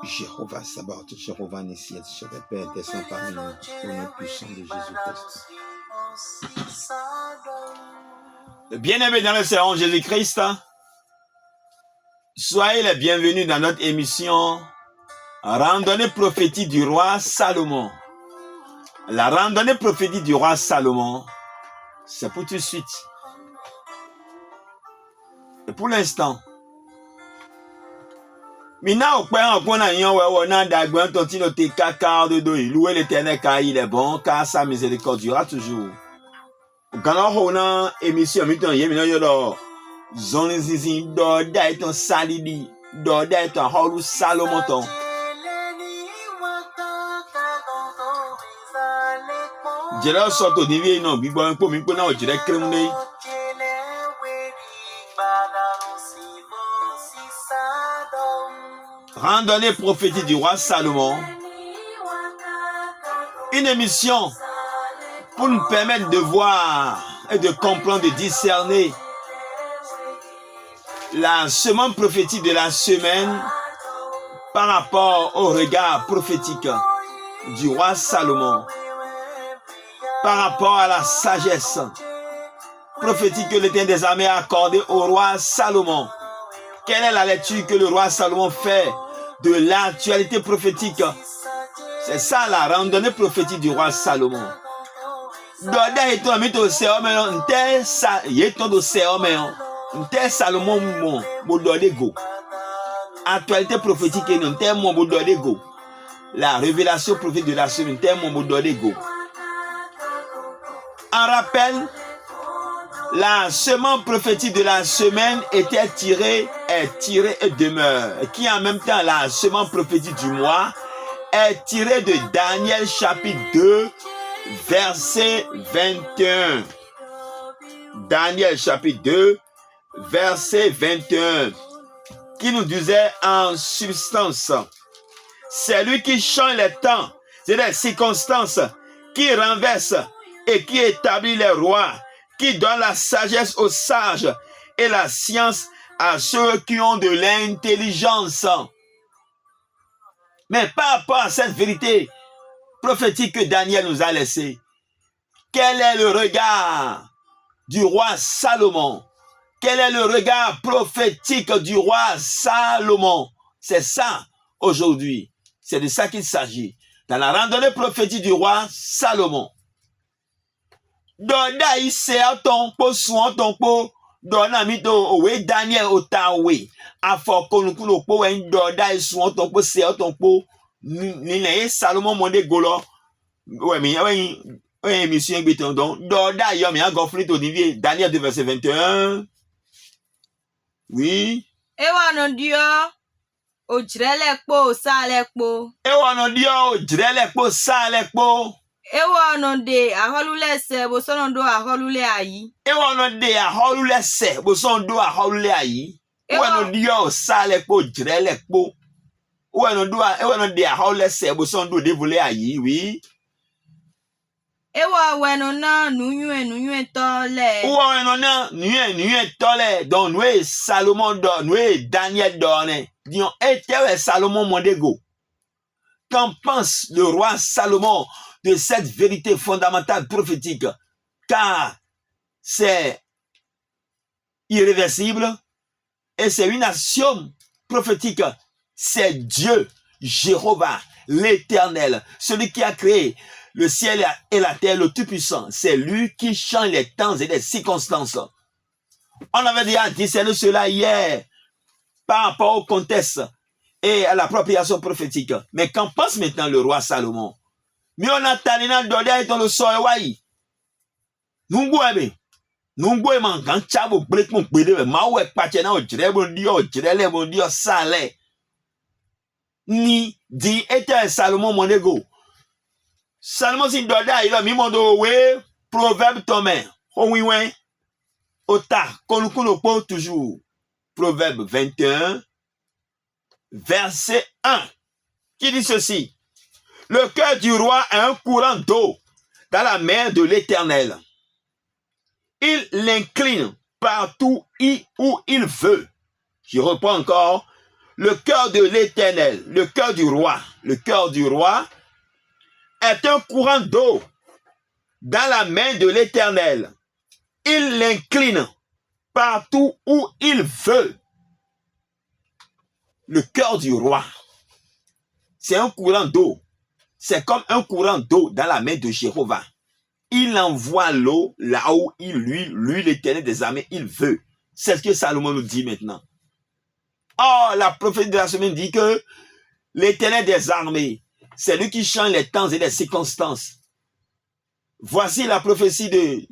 Jéhovah Sabaoth, Jéhovah Nissi, Jéhovah Père, descends parmi nous, au nom puissant de Jésus-Christ. Bien-aimés dans le Seigneur Jésus-Christ, soyez les bienvenus dans notre émission Randonnée prophétique du roi Salomon. La randonnée prophétique du roi Salomon, c'est pour tout de suite. Et pour l'instant, Mina okpé na yon wewe na dagben tontino te kaka de do louer l'Éternel car il est bon car sa miséricorde durera toujours. Kana ho na émission mi ton yemi na yo do zone zizi do dai ton salidi do dai ton holu Salomon ton. Jela soto divi no gbigbo npo mi pe na o jere kremne. Randonnée prophétique du roi Salomon, une émission pour nous permettre de voir et de comprendre, de discerner la semence prophétique de la semaine par rapport au regard prophétique du roi Salomon, par rapport à la sagesse prophétique que l'Éternel des armées a accordée au roi Salomon. Quelle est la lecture que le roi Salomon fait de l'actualité prophétique? C'est ça la randonnée prophétique du roi Salomon. Actualité prophétique, la révélation prophétique de la semaine. En rappel, la semence prophétique de la semaine était tirée et demeure. Qui en même temps, la semence prophétique du mois est tirée de Daniel chapitre 2, verset 21. Daniel chapitre 2, verset 21. Qui nous disait en substance, c'est lui qui change les temps, c'est les circonstances, qui renverse et qui établit les rois, qui donne la sagesse aux sages et la science à ceux qui ont de l'intelligence. Mais par rapport à cette vérité prophétique que Daniel nous a laissée, quel est le regard du roi Salomon? Quel est le regard prophétique du roi Salomon? C'est ça aujourd'hui. C'est de ça qu'il s'agit. Dans la randonnée prophétique du roi Salomon. Doda ise ton po suon ton po dona mi to owe Daniel otawe afoko nukulo po wen doda suon ton po se ton po ni le Salomon monde golo ouais mais ouais émission beton donc doda yo mi agofri to divie Daniel 2 verset 21. Oui ewa no dio ojrele po sale po ewa no dio ojrele po sale po. Ewa no de aholule se bosono do aholule ayi. Ewa no de aholule se bosono do aholule ayi. Ewa no dio sale po jirele po. Ewa no de aholule se bosono do devule ayi, oui. Ewa weno na nuye tole. Ewa weno na nuye tole. Donc nous Salomon do, nous Daniel donne. Dion etewe Salomon mondego. Qu'en pense le roi Salomon de cette vérité fondamentale prophétique, car c'est irréversible et c'est une action prophétique. C'est Dieu, Jéhovah, l'Éternel, celui qui a créé le ciel et la terre, le Tout-Puissant. C'est lui qui change les temps et les circonstances. On avait déjà discerné cela hier par rapport au contexte et à l'appropriation prophétique. Mais qu'en pense maintenant le roi Salomon? Mi ona tanina doda ito lo so wai nungu ebe nungu e man kan chabo break mo pede ma we pache na ojire bo le bo dio sale ni di ete Salomon monego Salomon si doda ilo mi mondo we proverbe tome o wiwen ota konukuno po toujours proverbe 21 verset 1 qui dit ceci. Le cœur du roi est un courant d'eau dans la mer de l'Éternel. Il l'incline partout où il veut. Je reprends encore. Le cœur de l'Éternel, le cœur du roi est un courant d'eau dans la main de l'Éternel. Il l'incline partout où il veut. Le cœur du roi, c'est un courant d'eau. C'est comme un courant d'eau dans la main de Jéhovah. Il envoie l'eau là où lui l'Éternel des armées, il veut. C'est ce que Salomon nous dit maintenant. Or, la prophétie de la semaine dit que l'Éternel des armées, c'est lui qui change les temps et les circonstances. Voici la prophétie de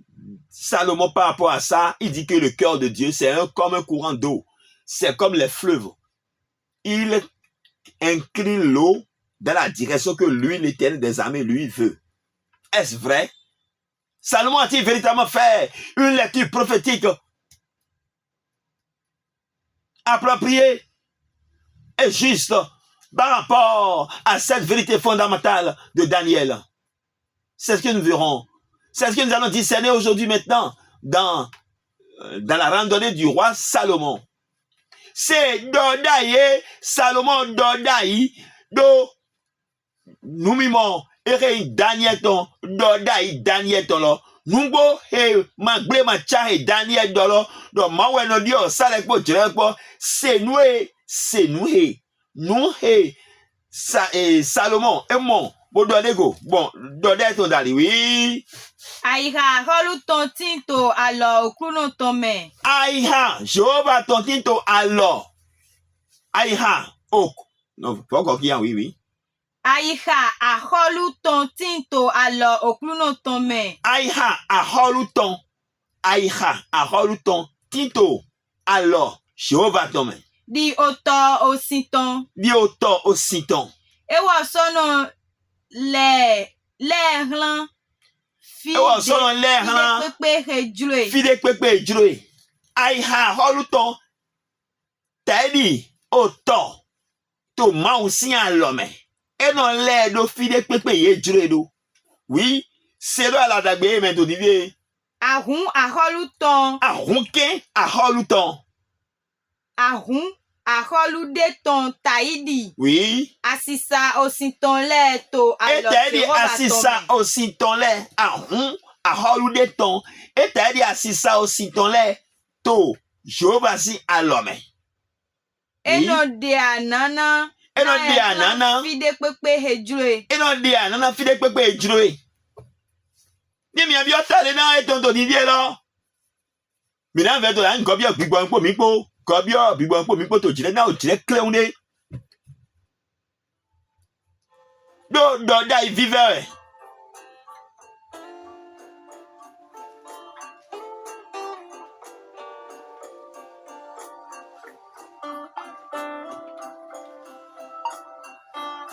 Salomon par rapport à ça. Il dit que le cœur de Dieu, c'est comme un courant d'eau. C'est comme les fleuves. Il incline l'eau dans la direction que lui, l'Éternel des armées, lui veut. Est-ce vrai? Salomon a-t-il véritablement fait une lecture prophétique appropriée et juste par rapport à cette vérité fondamentale de Daniel? C'est ce que nous verrons. C'est ce que nous allons discerner aujourd'hui maintenant dans la randonnée du roi Salomon. C'est Dodaye, Salomon Dodaye, do nous mimons, et Daniel ton, Dodaye Daniel ton lo, Numbo he magble macha he Daniel dolo, do mawe no dio salekpo jirekpo, c'est nous he Salomon, et mon, bon donego, bon, Dodé ton dali, oui. Aïha, holu ton tinto alors okuno tome. Aïha, Jéhovah ton tinto alors. Aïha, ok. Non, pas encore qu'il y a, oui. Aïha, aholu ton tinto alors okuno tome. Aïha, aholu ton. Aïha, aholu ton tinto alors. Jéhovah ton main. Di oto ositon. Di oto ositon. Ewa sono l'erlan. Ewa sono l'erlan. Fide pepe jure. Aïha, aholu ton. Tadi oto. To mausi à l'homme. Et non l'air de fide pepe ye jure do. Oui, c'est là la dagbe men to divie. Ahun aholu ton. Ahun ken aholu ton. Ahun aholu de ton taidi. Oui. Asisa aussi ton lait to et t'as dit assisa aussi ton lait. Ahun aholu de ton. Et t'as dit assisa aussi ton lait to. Jéhovah si à l'homme. Et non de anana. Et non de anana. Fide pepe hejure. Et non de anana fide pepe hejure. Ni mi abio tale na e tonto divie lo. Mi na veto la ngobio gbigbo npo mi po. Gobio gbigbo npo mi po to jire na o jire kleunde. Do dai vivere.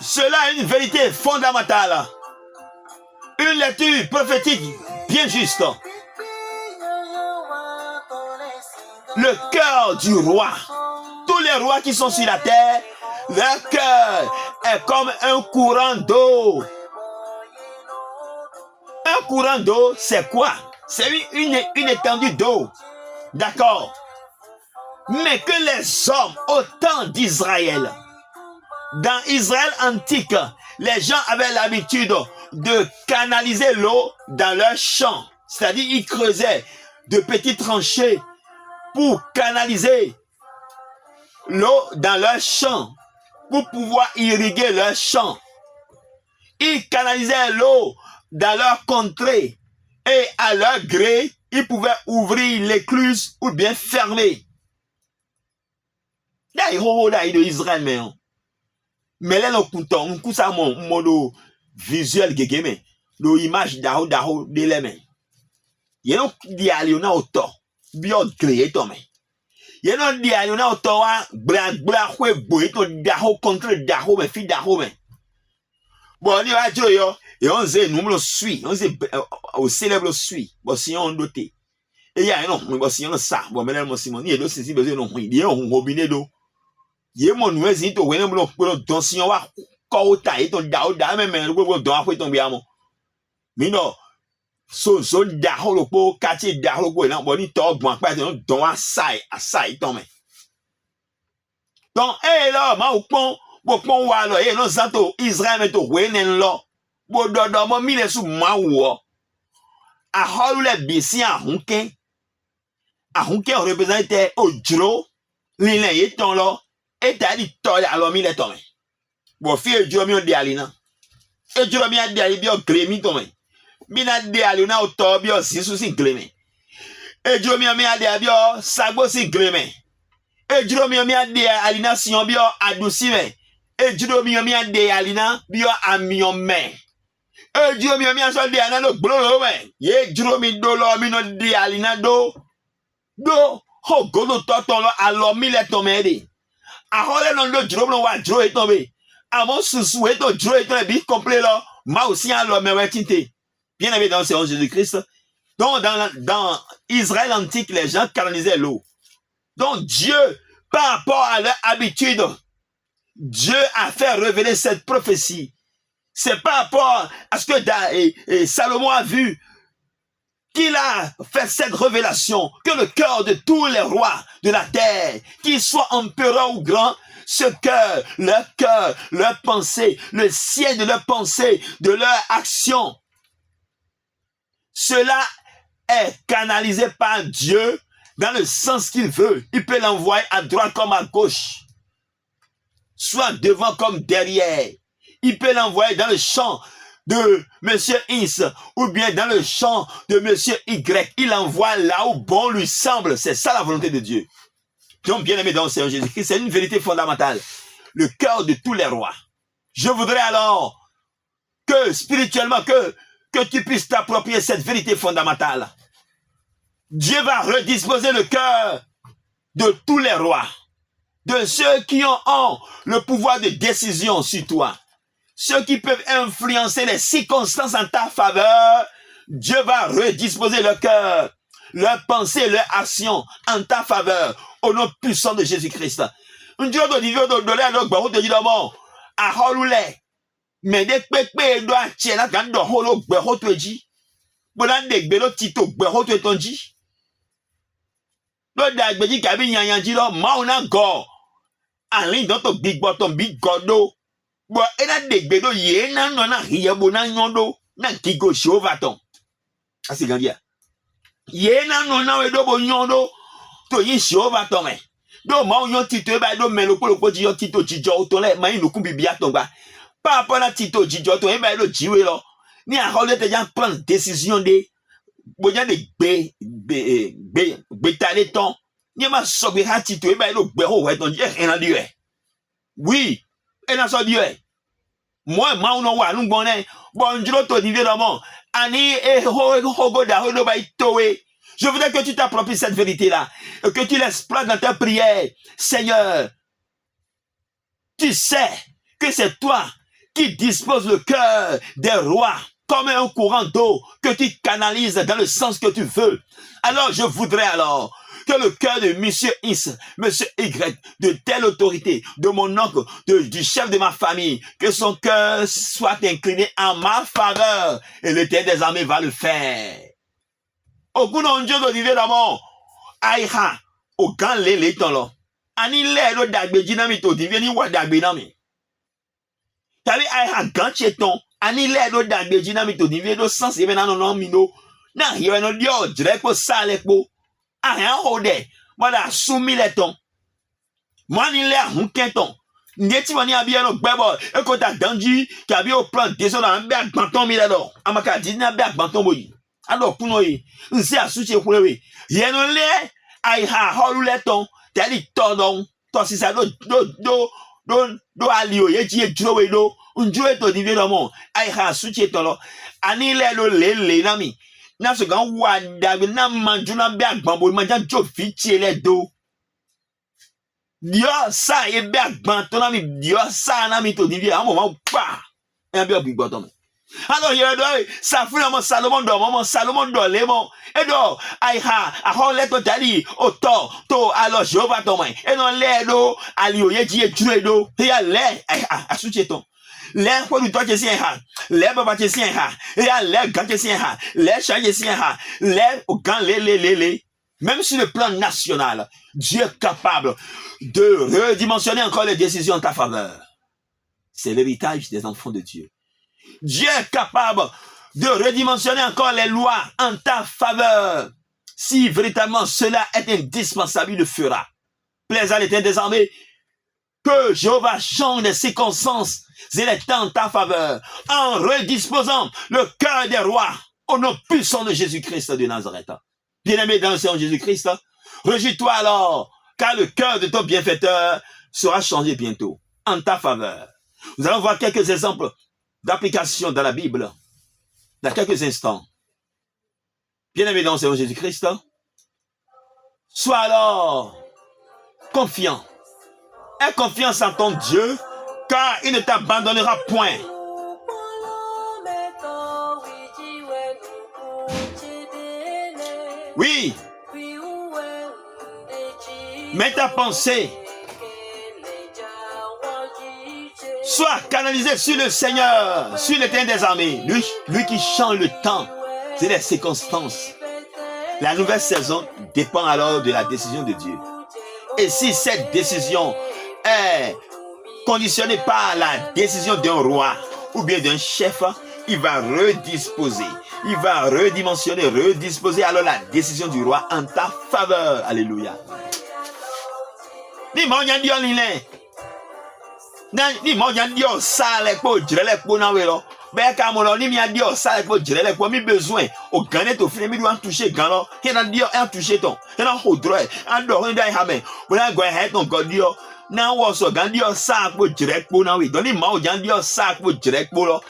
Cela est une vérité fondamentale. Une lecture prophétique bien juste. Le cœur du roi. Tous les rois qui sont sur la terre, leur cœur est comme un courant d'eau. Un courant d'eau, c'est quoi? C'est une étendue d'eau. D'accord? Mais que les hommes au temps d'Israël, dans Israël antique, les gens avaient l'habitude de canaliser l'eau dans leurs champs. C'est-à-dire, ils creusaient de petites tranchées pour canaliser l'eau dans leurs champs, pour pouvoir irriguer leurs champs. Ils canalisaient l'eau dans leur contrée et à leur gré, ils pouvaient ouvrir l'écluse ou bien fermer. D'ailleurs, Israël, mais là, on coupe ça mon visuel gégé, le image d'ao de l'aimer. Il y a un dialogue na auto, bio créé toi mais. Il y a un dialogue na auto wa bla ouais boy to d'ao contre d'ao mais fi d'ao mais. Bon, ni va yo et on sait nous le suit, on sait au célèbre suit. Bon si on doté. Et il y a non, bon si on ça, bon mais là mon Simon, il y a d'autres si besoin non, il y a un robinet d'eau. Ye mon noué si to wena blo don si wa ko ta e to da o da me me go don apo ton bi amo mi no so da holopo kati da holopo na boni to gbon pa te don asai ton me donc là ma ou pon wa lo no santo Israël me to wenen lo bo dodo mo mi le su ma wo a holu le bisi ahunke représente ojro lile ye ton lo e ta di to ya lo mi le ton me bo fi ejro mi o de alina ejro mi a de ali bi o gremi ton me mina de alina o to bi o sisu sin gremi ejro mi a de abi o sagbo sin gremi ejro mi a de alina sion bi o adusi me ejro mi a de alina bi o amion me ejro mi a so de ana lo gboro me ye ejro mi do lo mi no de alina do ho godo toton lo alo mi le ton me de ahole non lo jro no wa jro e ton be amo susu e to jro e ton bi complet lo ma aussi alo me we tinte bien aimé dans le Seigneur Jésus-Christ. Donc dans Israël antique les gens canalisaient l'eau. Donc Dieu par rapport à leur habitude Dieu a fait révéler cette prophétie. C'est par rapport à ce que Salomon a vu qu'il a fait cette révélation, que le cœur de tous les rois de la terre, qu'ils soient empereurs ou grands, ce cœur, leur pensée, le ciel de leur pensée, de leur action, cela est canalisé par Dieu dans le sens qu'il veut. Il peut l'envoyer à droite comme à gauche, soit devant comme derrière. Il peut l'envoyer dans le champ de Monsieur X ou bien dans le champ de Monsieur Y. Il envoie là où bon lui semble. C'est ça la volonté de Dieu. Donc, bien aimé dans le Seigneur Jésus-Christ, c'est une vérité fondamentale. Le cœur de tous les rois. Je voudrais alors que spirituellement, que tu puisses t'approprier cette vérité fondamentale. Dieu va redisposer le cœur de tous les rois, de ceux qui ont le pouvoir de décision sur toi. Ceux qui peuvent influencer les circonstances en ta faveur, Dieu va redisposer le cœur, leur pensée, leur action en ta faveur, au nom puissant de Jésus-Christ. Dieu doit dire, mais des pépés doit tirer la grande holo beho toji. Bolan de belo tito beho toji. Do da gbeji kabi yanyanji lo mauna go. Anlin don to big bottom big godo. Bo ena de bedo ye na no na hiye bo na nyondo na kigo shovaton. Asi gandia. Ye na no na we do bo nyondo to yin shovaton me. Do ma onyon tito e ba do melo ko ji yo tito jijo to le ma yin lokun bibia ton gba. Par rapport à Tito Djijo, tu es bien le jiwe lo. Ni a rôle de gens prendre décision de boya de bétaler ton. Ni ma sobi ha Tito e bien le béro ouais ton Dieu rien dit. Oui, et na so dit. Moi ma on wa nu bonne. Bon Dieu to dit vraiment. Ani e hogo da ho no ba itowe. Je voudrais que tu t'appropries cette vérité là et que tu l'exploites dans ta prière. Seigneur, tu sais que c'est toi qui dispose le cœur des rois comme un courant d'eau que tu canalises dans le sens que tu veux. Alors, je voudrais alors que le cœur de Monsieur X, Monsieur Y, de telle autorité, de mon oncle, du chef de ma famille, que son cœur soit incliné en ma faveur et l'Éternel des armées va le faire. Au coup d'un Dieu de divin d'amour, aïha, au grand lélé ton lo, ani lèlo dagbe jinami to divin ni wa dagbe nami. Tabi ay ha ganche ton ani le do dagbe jinami to divi do sans even no mino na hiwe no dio direko sale po a han hode wala sumi le ton mani le hun kenton ndeti wani abi no gbebo e ko ta danji ki abi o plan deso na be agbanton mi le do amaka di na be agbanton boyi ado kuno yi nse asuche kurewe ye no le ay ha holu le ton teli ton don to si sa do alio ye ji ejrowe do unjowe to divie do mo ai ha suche to lo ani le lo le na mi na so gan wa da bi na manjuna bi agban bo ma jan jo fi ti ele do dio sa e bi agban to na mi dio sa na mi to divie amo ma pa e bi obi gboto mi alors ye do sa fu mo Salomon do le mo e do ai ha a ho le to dali o to alors Jehovah to mai e no le do ali o ye ji ejure do ya le ai a suche to les producteurs qui sont les papas qui sont les gars qui sont les chats qui sont les gants, les. Même sur le plan national, Dieu est capable de redimensionner encore les décisions en ta faveur. C'est l'héritage des enfants de Dieu. Dieu est capable de redimensionner encore les lois en ta faveur. Si véritablement cela est indispensable, il le fera. Plaise à l'Éternel des armées que Jéhovah change les circonstances et les temps en ta faveur en redisposant le cœur des rois au nom puissant de Jésus-Christ de Nazareth. Bien-aimé dans le Seigneur Jésus-Christ, réjouis-toi alors, car le cœur de ton bienfaiteur sera changé bientôt en ta faveur. Nous allons voir quelques exemples d'application dans la Bible dans quelques instants. Bien-aimé dans le Seigneur Jésus-Christ, sois alors confiant. Aie confiance en ton Dieu, car il ne t'abandonnera point. Oui. Mets ta pensée. Sois canalisé sur le Seigneur, sur l'Éternel des armées. Lui qui change le temps, c'est les circonstances. La nouvelle saison dépend alors de la décision de Dieu. Et si cette décision est conditionnée par la décision d'un roi ou bien d'un chef, il va redisposer, il va redimensionner, redisposer alors la décision du roi en ta faveur. Alléluia. Ni mon yandio lile. Ni mon yandio sale po jrele po na welo. Ben kamono ni mi yandio sale po jrele po mi besoin. O gane to fini mi doit toucher gano. Hena dio en toucher ton. Hena hodroe. En do henda hame. Wala go head ton godio. Na wo so gandio sa po jrele po na we. Doni ma o yandio sa po jrele po lo.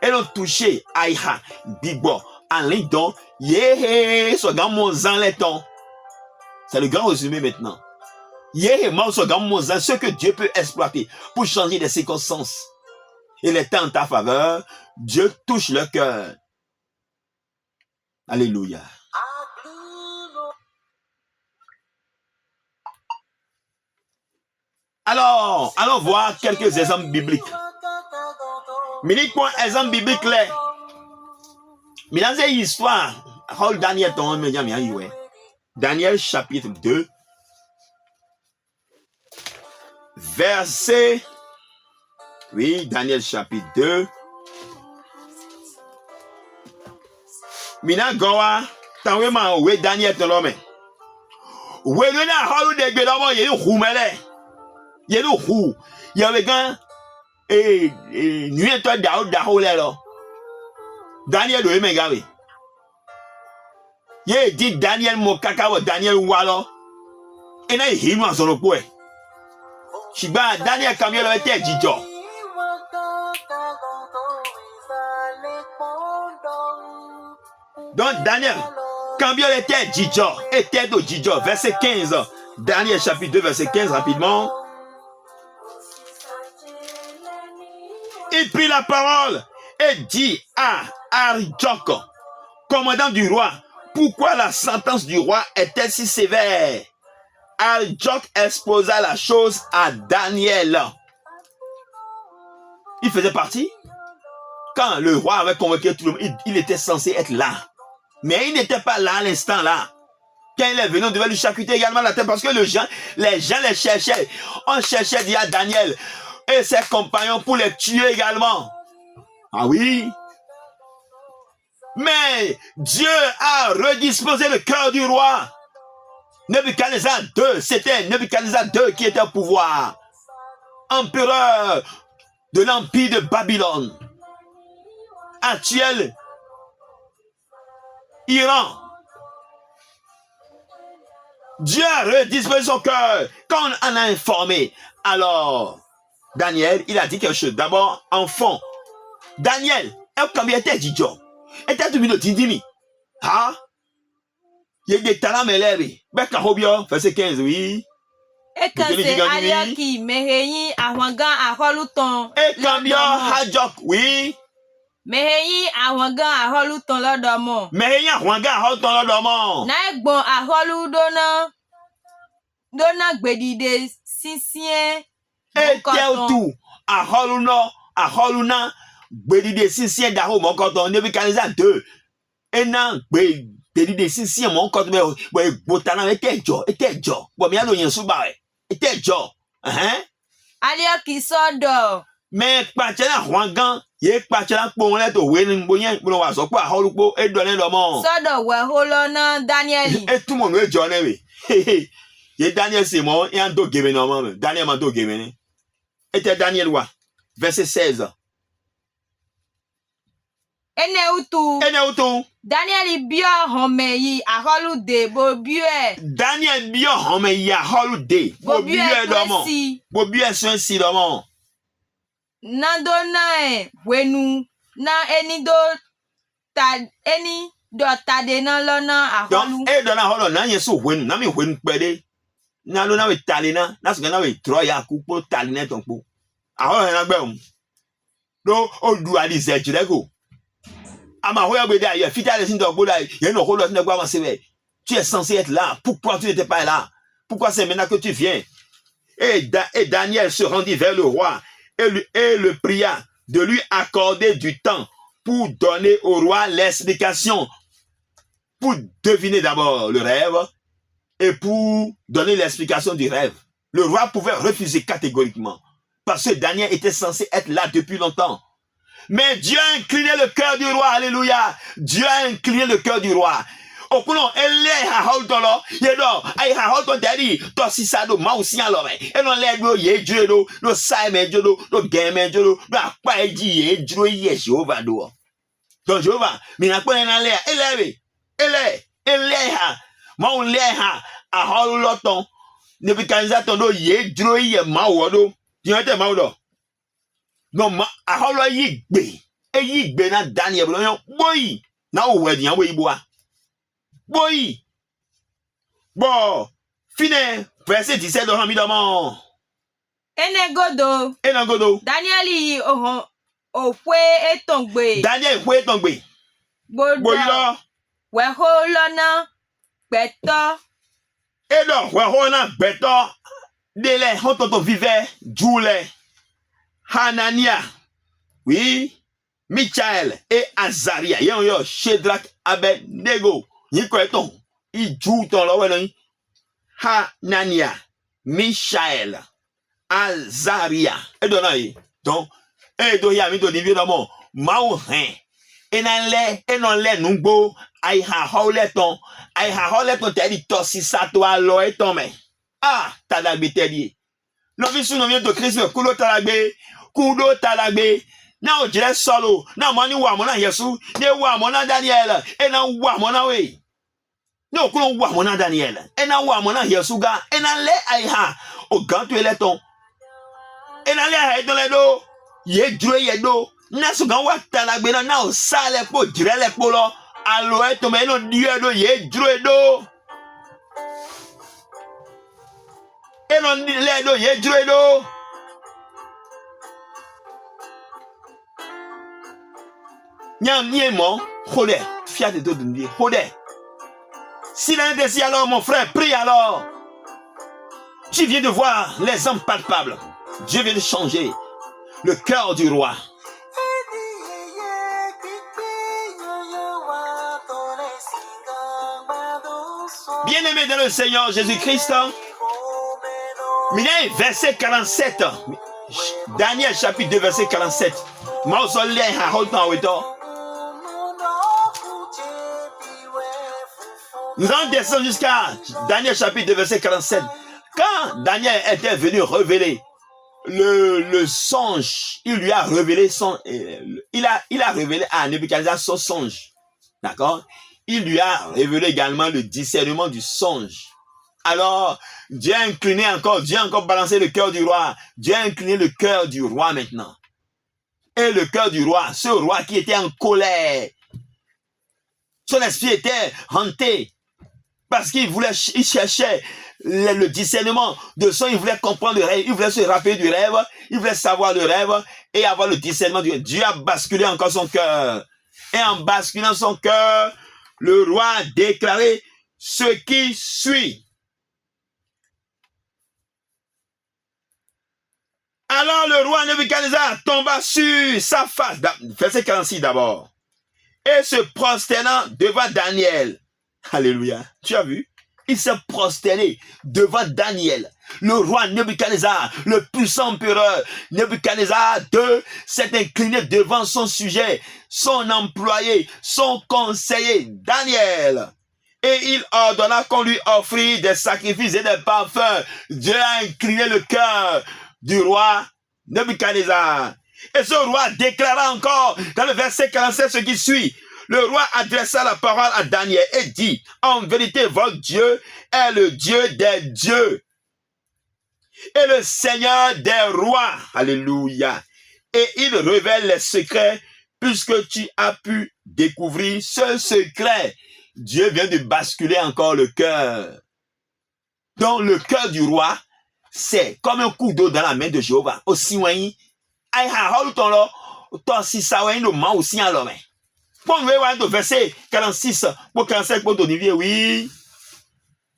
Et l'on touché aïha bigbo en lidon yé so gamo zanleton. C'est le grand résumé maintenant. Yé ma so gamo zan ce que Dieu peut exploiter pour changer les circonstances. Il est en ta faveur, Dieu touche le cœur. Alléluia. Alors, allons voir quelques exemples bibliques. Minute pour un exemple biblique là. Mais dans cette histoire, Daniel Daniel chapitre 2, verset. Oui, Daniel chapitre 2. Mina goa, tanwe ma we Daniel tolome. We le na halu de gbedomo ye hu mele. Ye lu hu. Ye we gan nuit toi dao là. Daniel de megawe. Ye dit Daniel mokaka wa Daniel walo. Et na hinu asoro po e. Shiba Daniel kamyo le te jijo. Donc Daniel kamyo le te jijo et te do jijo verset 15. Daniel chapitre 2 verset 15 rapidement. Il prit la parole et dit à Arioch, commandant du roi, pourquoi la sentence du roi est-elle si sévère? Arioch exposa la chose à Daniel. Il faisait partie. Quand le roi avait convoqué tout le monde, il était censé être là. Mais il n'était pas là à l'instant là. Quand il est venu, on devait lui charcuter également la tête parce que les gens les cherchaient. On cherchait déjà Daniel et ses compagnons pour les tuer également. Ah oui. Mais Dieu a redisposé le cœur du roi. Nebuchadnezzar II, c'était Nebuchadnezzar II qui était au pouvoir. Empereur de l'empire de Babylone. Actuel Iran. Dieu a redisposé son cœur. Quand on en a informé, alors Daniel, il a dit quelque chose. D'abord, enfant. Daniel, comme il était dit, était tout le ah, il y a des talents élèves. Verset 15, oui. Et quand c'est Alia qui meheyi ahwanga aholuton. Et quand il y a Hajok, oui. Meheyi ahwanga aholuton lodomo. Meheyi ahwanga aholuton lodomo. Na egbon aholu dona gbedide sisien. Et tel tout aholuno Aholuna, Bedide Sisien Daro, mon canton, Nebuchadnezzar 2. Et non, Bedide Sisien, mon canton, mais Botana était jo. Bon, bien, il y a un sous-barré. Était jo. Hein? Alia qui sodo. Mais Pachana Wangan, Ye Pachana Ponlet au Winning Boyen, pour voir son quoi, Holupo, et donner le monde. Sodo, we holona Daniel. Et tout le monde est John Henry. Et Daniel Simon, et un dos Gavin, normalement. Daniel Mando Gavin. Et Daniel Wa, verset 16. Ene utu. Et Nautu, Daniel bio homeyi aholu de bo bue. Daniel Bio, Home Ya Holiday, Bo Bobie bue Dormant, kwesi. Bobie Swensi Dormant. Nando na wenu. Na eni do tade na lona aholu. Donc, et dans la holo, n'a rien sous Wen, n'a mis Wen Pede. N'a l'on avait Talina, n'a ce qu'on avait Troya, Coupo, Talina, ton coup. Alors, on a bien. Donc, on doit aller dire, go. Ama hoya bede ailleurs, fita les signes de bola, il y a une rôle de quoi avancer. Tu es censé être là. Pourquoi tu n'étais pas là? Pourquoi c'est maintenant que tu viens? Et Daniel se rendit vers le roi et le pria de lui accorder du temps pour donner au roi l'explication, pour deviner d'abord le rêve et pour donner l'explication du rêve. Le roi pouvait refuser catégoriquement parce que Daniel était censé être là depuis longtemps. Mais Dieu a incliné le cœur du roi, alléluia. Dieu a incliné le cœur du roi. Okuno ele ha holtolo yedo ai ha holto dari to sisado mausi alore e no le do ye juro no sai me juro no game juro no apa eji ye juro ye Jehovah do. Donc Jehovah mi na pon na le ele ha ma le ha a holoton Nebuchadnezzar ton do ye juro ye ma wodo Dieu te ma wodo. Non ma a holo yi gbe na Daniel blo yon boy na o wedi an boy boa. Boy. Bon. Fine. Verset 17 de Hamidamon. Ene godo. Et dans Godo. Daniel yi ofwe etongbe. Daniel fouet tombé. Bodo. Boy là. We holona beto. Et donc, on a béton. Délai. On t'entend vivait. Joule. Hanania. Oui. Michael et Azaria. Yo. Shadrach Abednego. Ni quoi ton? Il joue ton là, Hanania, Michael, Azaria. Et donne donc, et donc, il y a mis de évidemment, Maurin. Et non les numbo, aïe ha holeton, t'as dit, tossi sa toi, l'oe ton mais. Ah, t'as la bétélie. L'office nous vient de Christ, kudo talagbe. Na o jere solo, na mani wa mona Yesu, ne wa mona Daniel, e na wa mona we. No kuno wa mona Daniel, e na wa mona Yesu ga, e na le aiha, o gantu eleton. E na le aiha don le do, ye dre ye do, na su gan wa talagbe na o sale po jere le po lo, alo e to me no die do ye dre do. E no le do ye dre do. Nyam niemo, hode, fiat de Dieu, hode. Si l'un des alors, mon frère, prie alors. Tu viens de voir les hommes palpables. Dieu vient de changer le cœur du roi. Bien-aimé dans le Seigneur Jésus-Christ, verset 47. Daniel chapitre 2, verset 47. Mausolée à Holton. Nous allons descendre jusqu'à Daniel chapitre 2, verset 47. Quand Daniel était venu révéler le songe, il lui a révélé il a révélé à Nebuchadnezzar son songe. D'accord? Il lui a révélé également le discernement du songe. Alors, Dieu a incliné encore, Dieu a encore balancé le cœur du roi. Dieu a incliné le cœur du roi maintenant. Et le cœur du roi, ce roi qui était en colère, son esprit était hanté. Parce qu'il cherchait le discernement de son, il voulait comprendre le rêve, il voulait se rappeler du rêve, il voulait savoir le rêve et avoir le discernement du rêve. Dieu a basculé encore son cœur. Et en basculant son cœur, le roi a déclaré ce qui suit. Alors le roi Nebuchadnezzar tomba sur sa face, verset 46 d'abord, et se prosternant devant Daniel. Alléluia. Tu as vu? Il s'est prosterné devant Daniel. Le roi Nebuchadnezzar, le puissant empereur Nebuchadnezzar II, s'est incliné devant son sujet, son employé, son conseiller, Daniel. Et il ordonna qu'on lui offrit des sacrifices et des parfums. Dieu a incliné le cœur du roi Nebuchadnezzar. Et ce roi déclara encore dans le verset 47 ce qui suit. Le roi adressa la parole à Daniel et dit, en vérité, votre Dieu est le Dieu des dieux et le Seigneur des rois. Alléluia. Et il révèle les secrets puisque tu as pu découvrir ce secret. Dieu vient de basculer encore le cœur. Donc le cœur du roi, c'est comme un coup d'eau dans la main de Jéhovah. Aussi, oui, aussi en l'homme. Pour nous, on verset 46 pour 45 pour Donivier, oui.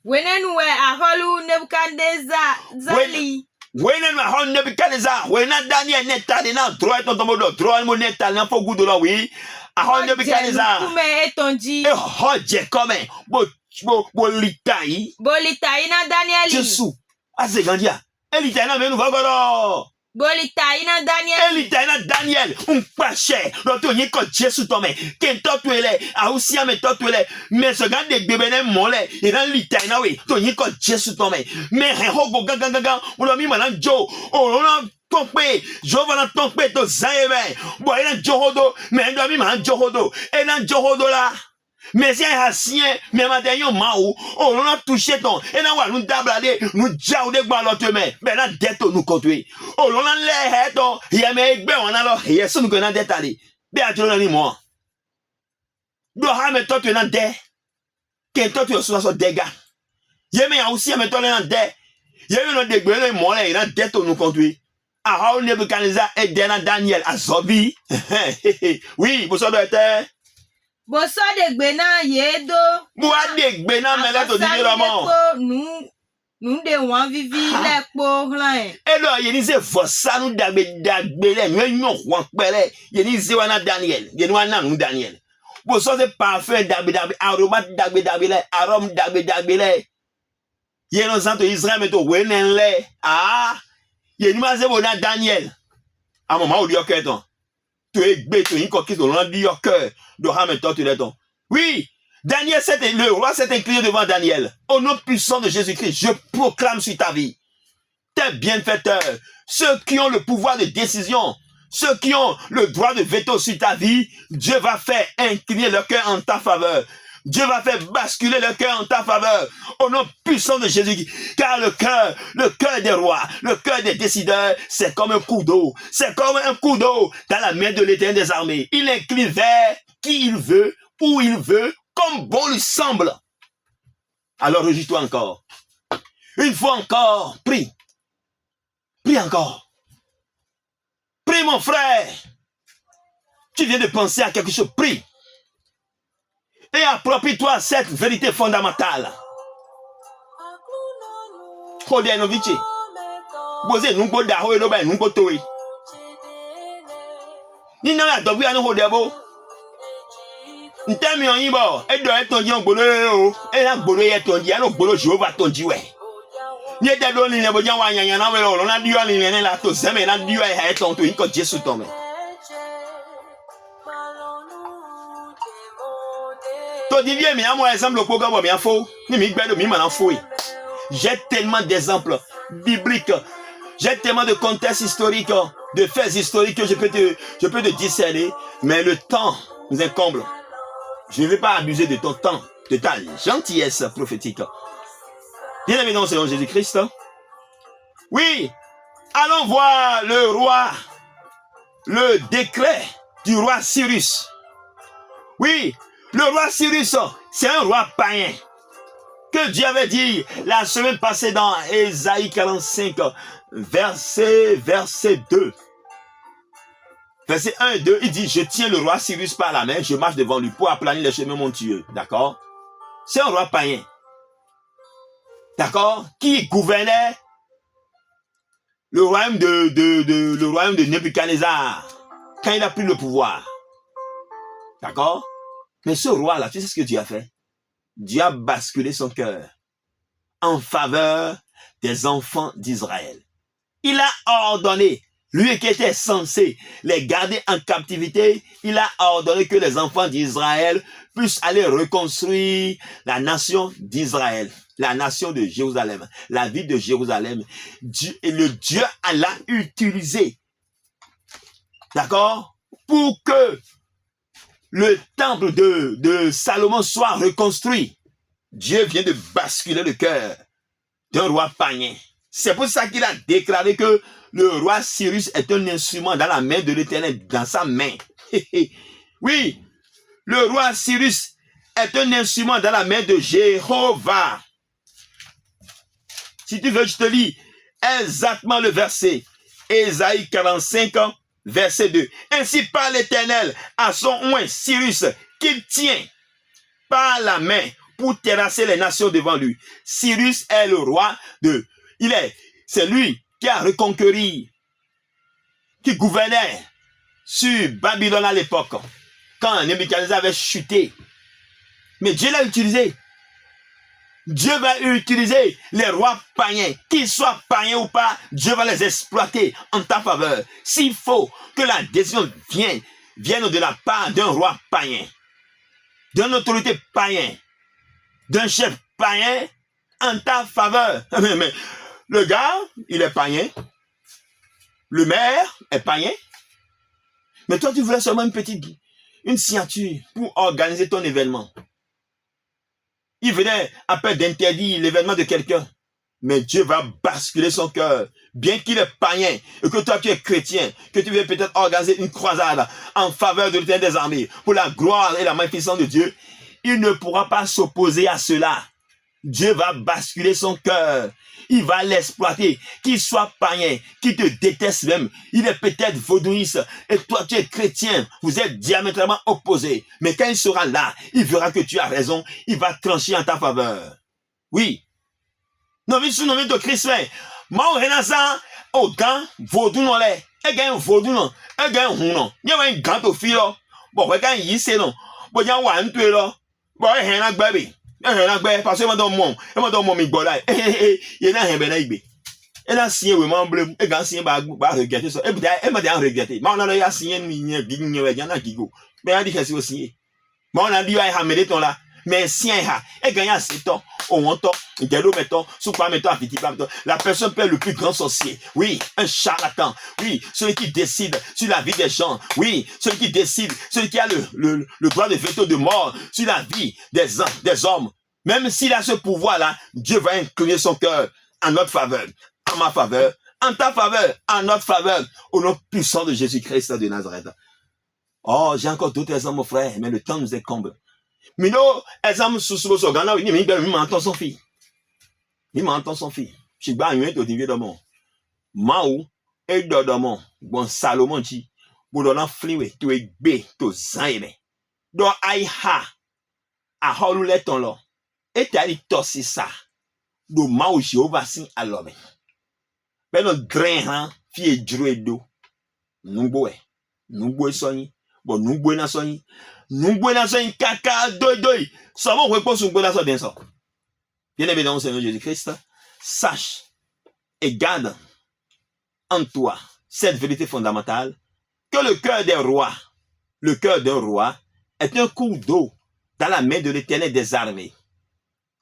Wenenwe aholu Nebuchadnezzar zali. Wenenwe aholu Nebuchadnezzar. Wenenwe Daniel neta de na droit ton tomodo droit mo neta na fo gudo la oui. Aholu Nebuchadnezzar. Kume etonji. E hoje comme bo litai. Bo litai na Daniel. Jésus. Ase gandia. E litai na menu vagoro. Bolitaï na Daniel. Elitaï na Daniel. Un paché. L'autre n'y a Jésus tombe. Qu'un totuele. A aussi à me totuele. Mais ce gars de bébé mole. Et dans l'itaï na oui. Toi n'y a Jésus tombe. Mais rehogo gaga. On l'a mis maintenant Joe. On l'a tombé. Joe va la tomber. To zaïbe. Bon, il a Johodo. Mais il a mis maintenant Johodo. Et dans Johodo là. Mais c'est un hassien, mais maintenant, maou, on a touché ton, et là, nous d'ablade, nous jaoude l'autre main, mais là, dette, nous conduit. Oh, l'on a l'air, il y a mes on a alors, il y a ce qu'on a détalé. Bien, tu l'as dit, moi. Doha, mais toi, tu es dans des, qu'un toi, tu es sur ce dégât. Il y a mais aussi, mais toi, tu es dans des, il y a eu un dégât, moi, là, il y a dette, nous conduit. Ah, on est Nebuchadnezzar et Daniel, à Zobi. Oui, vous savez, Boso de gbena yedo. Boa de gbena mele to dimi romo. Nu de wan vivi lekpo hlan. E lo yeni se vosa nu dagbe le nu nyon wan pele. Yeni se wana Daniel. Yeni wana nu Daniel. Boso se parfum dagbe aromat dagbe le, arôme dagbe le. Yeni santo Israël meto wenen le. Ah, yeni ma se bona Daniel. A moment ou dio keton. Tu es bête, tu es coquille, tu l'as dit au cœur. Oui, Daniel, le roi s'est incliné devant Daniel. Au nom puissant de Jésus-Christ, je proclame sur ta vie. Tes bienfaiteurs, ceux qui ont le pouvoir de décision, ceux qui ont le droit de veto sur ta vie, Dieu va faire incliner leur cœur en ta faveur. Dieu va faire basculer le cœur en ta faveur, au nom puissant de Jésus. Car le cœur des rois, le cœur des décideurs, c'est comme un coup d'eau. C'est comme un coup d'eau dans la main de l'Éternel des armées. Il incline vers qui il veut, où il veut, comme bon lui semble. Alors réjouis-toi encore. Une fois encore, prie. Prie encore. Prie mon frère. Tu viens de penser à quelque chose, prie. Et approprie-toi cette vérité fondamentale. Hodé novici. Bosé nous go daho elo ba nous go towe. Ni na adobu anu hodé bo. Ntemi oyin bo, e do e tonji ogbolo o. E na gbolo ye tonji, anu gbolo Jehovah tonji we. Ni e de do ni le bo jan wa yanyan na we lo na dio ni le la to zeme na dio e ton to yin ko Jesu ton me. J'ai tellement d'exemples bibliques, j'ai tellement de contextes historiques, de faits historiques que je peux te discerner, mais le temps nous incombe. Je ne vais pas abuser de ton temps, de ta gentillesse prophétique. Bien-aimés dans le Seigneur Jésus-Christ. Oui, allons voir le roi, le décret du roi Cyrus. Oui, le roi Cyrus, c'est un roi païen que Dieu avait dit la semaine passée dans Ésaïe 45, verset 2. Verset 1 et 2, il dit, je tiens le roi Cyrus par la main, je marche devant lui pour aplanir les chemins montueux. D'accord? C'est un roi païen. D'accord? Qui gouvernait le royaume le royaume de Nebuchadnezzar, quand il a pris le pouvoir. D'accord? Mais ce roi-là, tu sais ce que Dieu a fait? Dieu a basculé son cœur en faveur des enfants d'Israël. Il a ordonné, lui qui était censé les garder en captivité, il a ordonné que les enfants d'Israël puissent aller reconstruire la nation d'Israël, la nation de Jérusalem, la ville de Jérusalem. Le Dieu l'a utilisé, d'accord, pour que le temple de Salomon soit reconstruit. Dieu vient de basculer le cœur d'un roi païen. C'est pour ça qu'il a déclaré que le roi Cyrus est un instrument dans la main de l'Éternel, dans sa main. Oui, le roi Cyrus est un instrument dans la main de Jéhovah. Si tu veux, je te lis exactement le verset. Ésaïe 45, verset 2. Ainsi parle l'Éternel à son oint Cyrus, qu'il tient par la main pour terrasser les nations devant lui. Cyrus est le roi c'est lui qui a reconquéri, qui gouvernait sur Babylone à l'époque, quand Nebuchadnezzar avait chuté. Mais Dieu l'a utilisé. Dieu va utiliser les rois païens, qu'ils soient païens ou pas, Dieu va les exploiter en ta faveur. S'il faut que la décision vienne de la part d'un roi païen, d'une autorité païenne, d'un chef païen, en ta faveur. Mais le gars, il est païen. Le maire est païen. Mais toi, tu voulais seulement une signature pour organiser ton événement. Il venait à peine d'interdire l'événement de quelqu'un. Mais Dieu va basculer son cœur. Bien qu'il est païen et que toi tu es chrétien, que tu veux peut-être organiser une croisade en faveur de l'Éternel des armées, pour la gloire et la magnificence de Dieu, il ne pourra pas s'opposer à cela. Dieu va basculer son cœur. Il va l'exploiter. Qu'il soit païen, qu'il te déteste même. Il est peut-être vaudouiste. Et toi, tu es chrétien. Vous êtes diamétralement opposés. Mais quand il sera là, il verra que tu as raison. Il va trancher en ta faveur. Oui. Novice ou novice de Christ, moi, renasa, au gant, vaudou non lait. Et gagne vaudou non. Et gagne non. Il y a un gant au fil. Bon, regarde, il y a non. Bon, il y a un peu là. Bon, il y a un baby. Parce que je suis mon migola. Il y a un bébé. Elle a signé vraiment bleu. Elle a signé regretter ça. Elle m'a dit regretter. Mais on a signé une gigo. Mais elle a dit qu'elle s'est signé. Mais on a dit à Hamédé ton là. Mais si elle gagne assez de temps, au temps, la personne peut être le plus grand sorcier. Oui, un charlatan. Oui, celui qui décide sur la vie des gens. Oui, celui qui décide, celui qui a le droit de veto de mort sur la vie des hommes. Même s'il a ce pouvoir-là, Dieu va incliner son cœur en notre faveur, en ma faveur, en ta faveur, en notre faveur, au nom puissant de Jésus-Christ de Nazareth. Oh, j'ai encore d'autres exemples, mon frère, mais le temps nous est comble. Mais non, exemple sous ce gars-là, il m'entend son fils. Il m'entend son fils. Je suis pas un au niveau de mon. Maou, et de mon. Bon, Salomon dit, pour donner fliwe, tu es bé, tu zaime. Do aïha, a holule ton lo. Et t'as dit tossi ça. Do maou Jéhovah sin à l'homme. Ben non, grain, hein, fie droué d'eau. Nous soni. Bon, nous na soni. Nous na soni kaka doi. Ça va repos sur la so ça. Bien aimé dans le Seigneur Jésus-Christ, sache et garde en toi cette vérité fondamentale que le cœur d'un roi est un cours d'eau dans la main de l'Éternel des armées.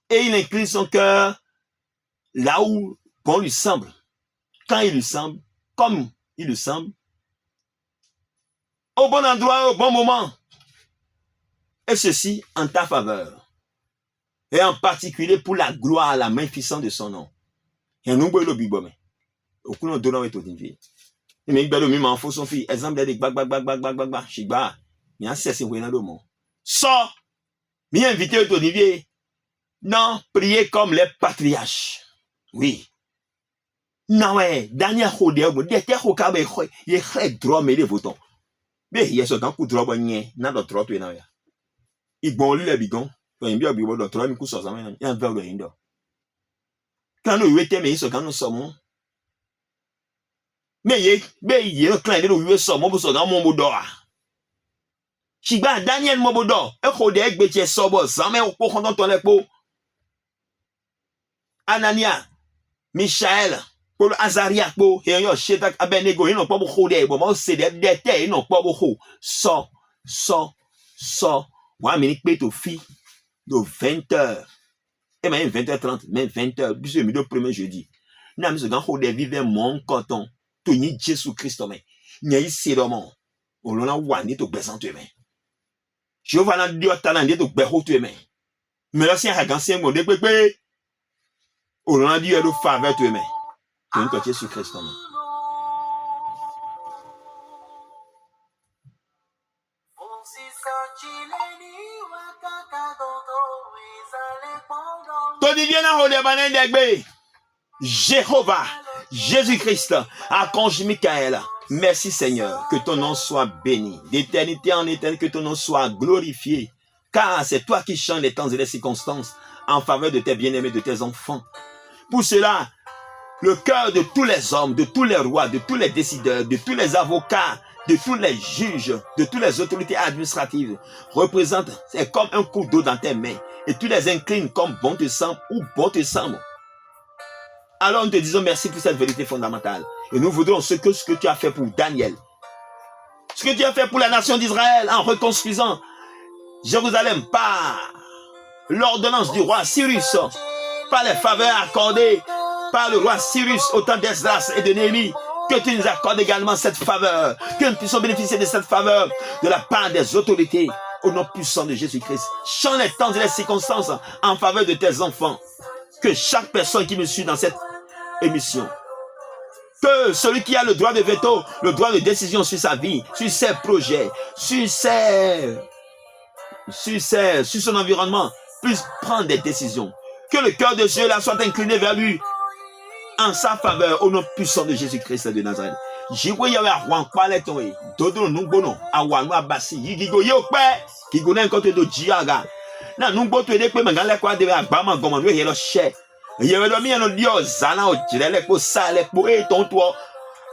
Et il incline son cœur là où bon lui semble, quand il lui semble, comme il lui semble, au bon endroit, au bon moment. Et ceci en ta faveur. Et en particulier pour la gloire, la magnificence de son nom. Et nous, le bibome. Au coup, nous donnons tout une vie. Mais il y a son fils. Exemple, il y a Shiba. Il y a un cesse dans le monde. Sors. Mais invité au Olivier. Non, priez comme les patriarches. Oui. Non, ouais. Daniel Hodé, d'été Hokabe, il est très droit, mais il est votant. Mais il y a ce temps pour droit, il y a un droit, il bon lui les bigons. Quand il y a un bibo d'autre, il couche ça, il y a un verre de hindo. Quand nous étions mais quand nous sommes, Mais il est clin de 800 mon bosso grand mon bodora. Chiba Daniel Mobodo, e khode ek betie sobo, zame ou konton ton lepo. Anania, Michael, pour Azaria, pour Shetak Abenego, ils n'ont pas beaucoup de bon, c'est des détails, ils n'ont pas beaucoup. So, moi, minute peut au fil de 20h. Et même 20h30, même 20h, puis je me dis premier jeudi. N'a mis grand de vivre mon canton, tout ni Jésus-Christ, mais, n'y a c'est roman. On l'a wani to besante mais. Je vais dans Dieu talent de beho tu mais. Mais là, si un gancien mon de pépé, on l'a dit à le faveur tu mais. Tu es Jésus-Christ, mais. Jéhovah, Jésus-Christ, Archange Michael, merci Seigneur, que ton nom soit béni, d'éternité en éternité, que ton nom soit glorifié, car c'est toi qui changes les temps et les circonstances en faveur de tes bien-aimés, de tes enfants. Pour cela, le cœur de tous les hommes, de tous les rois, de tous les décideurs, de tous les avocats, de tous les juges, de toutes les autorités administratives, représente, c'est comme un coup d'eau dans tes mains, et tu les inclines comme bon te semble ou bon te semble. Alors nous te disons merci pour cette vérité fondamentale. Et nous voudrons ce que tu as fait pour Daniel. Ce que tu as fait pour la nation d'Israël en reconstruisant Jérusalem par l'ordonnance du roi Cyrus, par les faveurs accordées par le roi Cyrus au temps d'Esdras et de Néhémie, que tu nous accordes également cette faveur, que nous puissions bénéficier de cette faveur de la part des autorités au nom puissant de Jésus-Christ. Change les temps et les circonstances en faveur de tes enfants. Que chaque personne qui me suit dans cette émission, que celui qui a le droit de veto, le droit de décision sur sa vie, sur ses projets, sur son environnement, puisse prendre des décisions. Que le cœur de Dieu là soit incliné vers lui en sa faveur au nom puissant de Jésus-Christ de Nazareth. Jiwe yawe awan kwale tonwe dodo nungbono awanu abasi yigigo yope kigona nkoto do jiaga na nungbo to ede pe mangale kwa de agbama gomo no yelo she yewe do mi no dio zana o jirele po sale po e ton to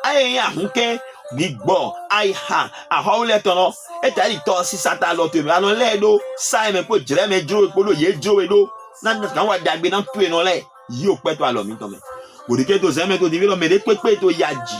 aye ahunke gbigbo aiha ahole tono etali to si sata lo to mi anu le do sai me po jire me jo po lo ye jo e do na kan wa dagbe na tu e no le yope to alo mi to me bodike to zeme to divilo me de pepe to yaji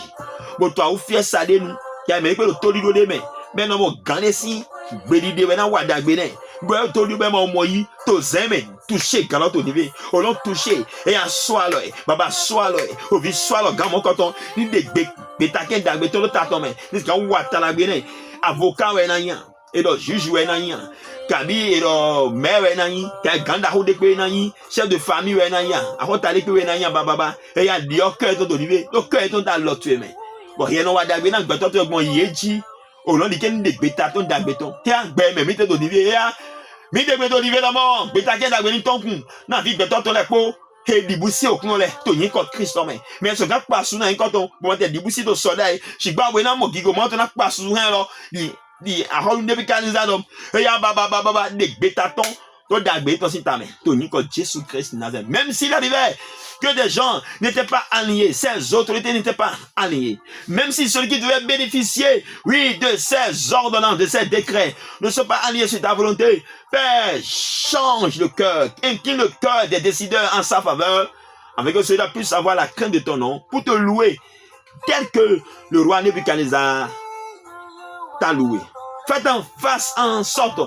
bo to au fie sade nu ya me pe lo tori do de me no mo gane si gbedi de we na wa dagbe ne gbe to du be mo mo yi to zeme toucher galo to nive o lo toucher e ya swalo e baba swalo e o vi swalo gamo koton ni de gbe take dagbe to lo ta to me ni kan wa ta la gbe ne avocat we na yan e do juge we na yan kabi e do maire we na yin ka ganda ho de pe na yin chef de famille we na yan ahota le pe we na yan baba e ya di o ke to nive to ke to ta lo tu me bo ye no wa dagbe na gbe to gbon yeji o lo di ken de gbe ta to dagbe to ke agbe me mi te do nive ya mi de gbe to nive la mo gbe ta ke dagbe ni tonkun na fi gbe to le po he dibusi okun le to yin ko Kristo me me so ga pasu na yin ko to bo te dibusi to so dai sigba we na mo gigo mo to na pasu hen lo di aholu nebikalizadom e ya baba de gbe ta ton to dagbe to si ta me to yin ko Jesus Christ Nazareth. Même s'il arrivait que des gens n'étaient pas alignés, ces autorités n'étaient pas alignées, même si celui qui devait bénéficier, oui, de ces ordonnances, de ces décrets, ne sont pas alignés sur ta volonté, Père, change le cœur, incline le cœur des décideurs en sa faveur, afin que cela puisse avoir la crainte de ton nom, pour te louer, tel que le roi Nebuchadnezzar t'a loué. Faites en face en sorte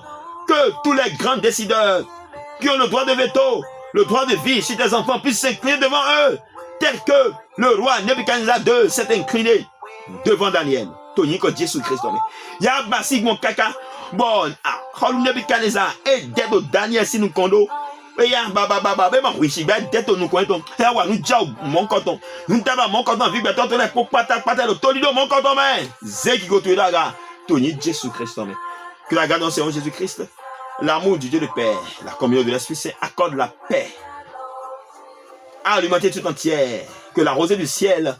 que tous les grands décideurs qui ont le droit de veto, le droit de vie si tes enfants puissent s'incliner devant eux, tel que le roi Nebuchadnezzar II s'est incliné devant Daniel. Tony ko Jésus Christ. Ya basig mon kaka. Bon, holu Nebuchadnezzar et dedo Daniel si nous kondo. E ya baba be ma wishi ba deto nous kondo. Ya wa nous jaw mon koton. Nous taba mon koton vi beto to le ko pata le tolido mon koton men. Zeki go tu daga. Tony Jésus Christ. Que la grâce de Seigneur Jésus Christ, l'amour du Dieu le Père, la communion de l'Esprit Saint accorde la paix à l'humanité tout entière. Que la rosée du ciel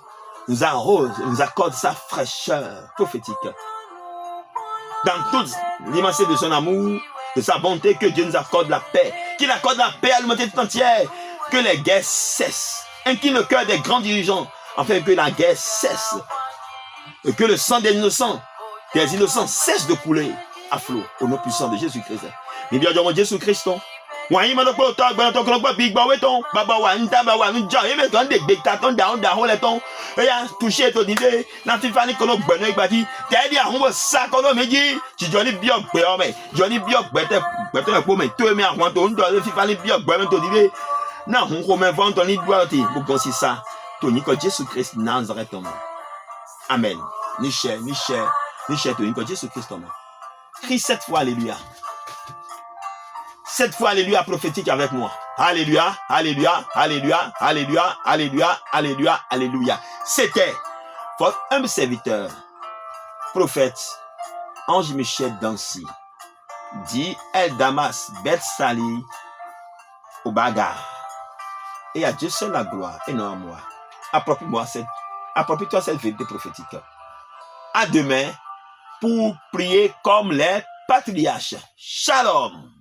nous arrose, nous accorde sa fraîcheur prophétique. Dans toute l'immensité de son amour, de sa bonté, que Dieu nous accorde la paix. Qu'il accorde la paix à l'humanité tout entière. Que les guerres cessent. Incline le cœur des grands dirigeants, afin que la guerre cesse. Et que le sang des innocents cesse de couler à flot au nom puissant de Jésus-Christ. Mais bien, Jésus-Christ, wàyí mọ́tò pé òótọ́ agbẹ́rẹ́ tó kọ́ bí gbọ́ wétọ́ bàbá wa ń dábàá wa ń jọ èmi kan dègbè ta tó ń dàhún lẹ̀ tán ẹ̀yà touché tó nílé láti fani kọ́nà gbẹ̀nà ìgbà tí tẹ́lẹ̀ àwọn wò sá kọ́nà méjì tìjọ́ ní bí ọ̀gbẹ́ ọmọ ẹ̀ jọ ní bí ọ̀gbẹ́ tẹ̀ gbẹ́tọ̀ ẹ̀kọ́ mẹ́ tó ẹ̀mí àwọn tó ń dọ̀ fífa ní bí ọ̀gbẹ́ mi tó nílé náà ń kó mẹ́ fọ́n tó ní dúró tì gbogbo sí ça tó ní kọ́ Jésus Christ Nazareth ọmọ amen níṣẹ́ tó ní kọ́ Jésus Christ ọmọ crie 7 fois alléluia. 7 fois alléluia prophétique avec moi. Alléluia, alléluia, alléluia, alléluia, alléluia, alléluia, alléluia. C'était votre humble serviteur, prophète Ange Michel Dancy, dit El Damas Bet Sali au bagarre. Et à Dieu seul la gloire et non à moi. Approprie-toi cette vérité prophétique. À demain pour prier comme les patriarches. Shalom.